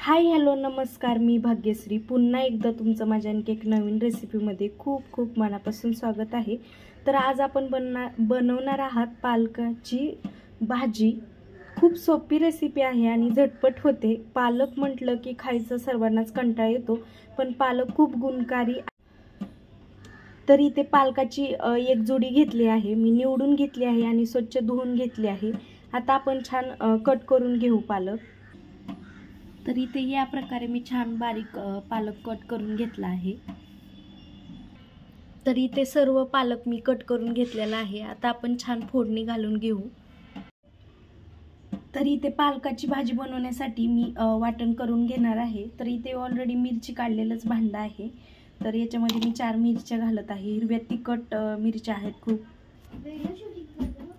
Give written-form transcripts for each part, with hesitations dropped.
Hi hello नमस्कार, मी भाग्यश्री पुन्हा एकदा तुमचं माझ्या आणखी एक नवीन रेसिपीमध्ये खूप खूप मनापासून स्वागत आहे। तर आज आपण बनवणार आहात पालकाची भाजी। खूप सोपी रेसिपी आहे आणि झटपट होते। पालक म्हटलं की खायचं सर्वांनाच कंटाळा येतो, पण पालक खूप गुणकारी। तर इथे पालकाची एक जोडी घेतली आहे, मी निवडून घेतली आहे आणि स्वच्छ धुवून घेतली आहे। आता आपण छान कट करून घेऊ पालक। तर इथे या प्रकारे मी छान बारीक पालक कट करून घेतला आहे। तर इथे सर्व पालक मी कट करून घेतलेला आहे। आता आपण छान फोडणी घालून घेऊ। तर इथे पालकाची भाजी बनवण्यासाठी मी वाटण करून घेणार आहे। तर इथे ऑलरेडी मिरची काढलेलंच भांड आहे। तर याच्यामध्ये मी 4 मिरच्या घालत आहे। हिरव्या तिखट मिरच्या आहेत खूप।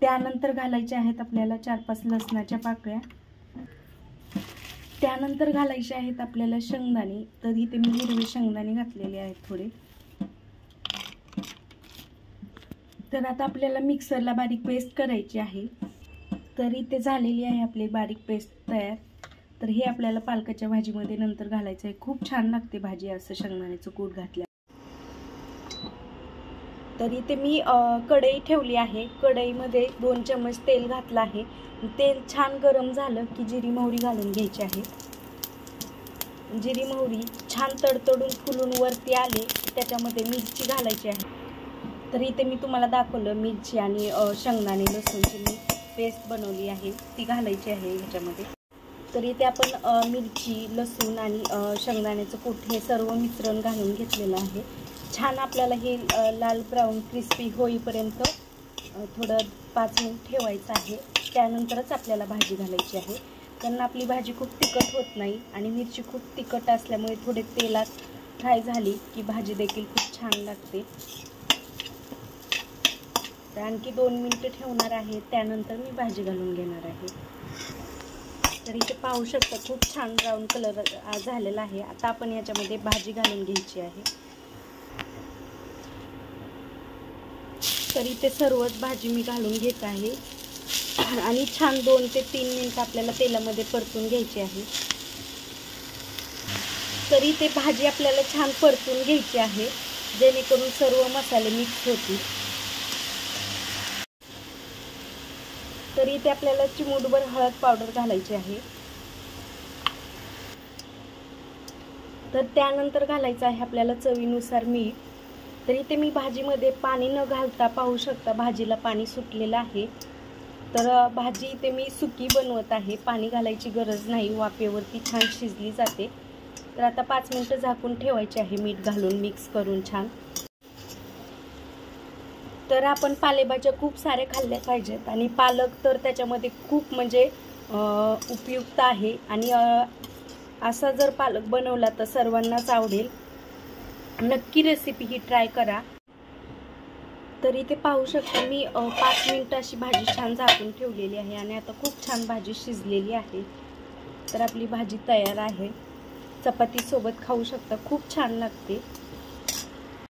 त्यानंतर घालायच्या आहेत आपल्याला 4-5 लसणाच्या पाकळ्या। त्यानंतर घालायचे आहेत आपल्याला शेंगदाणे। तर इथे मी हिरवे शेंगदाणे घातलेले आहेत थोडे। तर आता आपल्याला मिक्सरला बारीक पेस्ट करायची आहे। तर इथे झालेली आहे आपली बारीक पेस्ट तयार। तर हे आपल्याला पालकाच्या भाजीमध्ये नंतर घालायचं आहे। खूप छान लागते भाजी असं शेंगदाण्याचं कूट घातल्या। तर इथे मी कढई ठेवली आहे। कढईमध्ये 2 चमच तेल घातलं आहे। तेल छान गरम झालं की जिरी मोहरी घालून घ्यायची आहे। जिरी मोहरी छान तडतडून फुलून वरती आले की त्याच्यामध्ये मिरची घालायची आहे। तर इथे मी तुम्हाला दाखवलं मिरची आणि शेंगदाणे लसूणची मी पेस्ट बनवली आहे, ती घालायची आहे ह्याच्यामध्ये। तर इथे आपण मिरची लसूण आणि शेंगदाण्याचं कूट हे सर्व मिश्रण घालून घेतलेलं आहे। छान आपल्याला हे लाल ब्राऊन क्रिस्पी होईपर्यंत थोडं 5 मिनिट ठेवायचं आहे। त्यानंतरच आपल्याला भाजी घालायची आहे, कारण आपली भाजी खूप तिखट होत नाही आणि मिरची खूप तिखट असल्यामुळे थोडे तेलात फ्राय झाली की भाजी देखील खूप छान लागते। तर आणखी 2 मिनिटं ठेवणार आहे, त्यानंतर मी भाजी घालून घेणार आहे। तर इथे पाहू शकता खूप छान ब्राऊन कलर झालेला आहे। आता आपण याच्यामध्ये भाजी घालून घ्यायची आहे। तर इथे सर्वच भाजी मी घालून घेत आहे आणि छान 2 ते 3 मिनिट आपल्याला तेलामध्ये परतून घ्यायची आहे। तर इथे भाजी आपल्याला छान परतून घ्यायची आहे, जेणेकरून सर्व मसाले मिक्स होतील। तर इथे आपल्याला चिमूटभर हळद पावडर घालायची आहे। तर त्यानंतर घालायचं आहे आपल्याला चवीनुसार मीठ। तर इथे मी भाजीमध्ये पाणी न घालता पाहू शकता भाजीला पाणी सुटलेलं आहे। तर भाजी इथे मी सुकी बनवत आहे, पाणी घालायची गरज नाही, वाफेवरती छान शिजली जाते। तर आता 5 मिनिटं झाकून ठेवायचे आहे मिठ घालून मिक्स करून छान। तर आपण पालेभाज्या खूप सारे खाल्ल्या पाहिजेत आणि पालक तर त्याच्यामध्ये खूप म्हणजे उपयुक्त आहे आणि असा जर पालक बनवला तर सर्वांनाच आवडेल। नक्की रेसिपी ही ट्राय करा। तर इथे पाहू शकता मी 5 मिनिटं अशी भाजी छान झाकून ठेवलेली आहे आणि आता खूप छान भाजी शिजलेली आहे। तर आपली भाजी तयार आहे, चपाती सोबत खाऊ शकता, खूप छान लागते।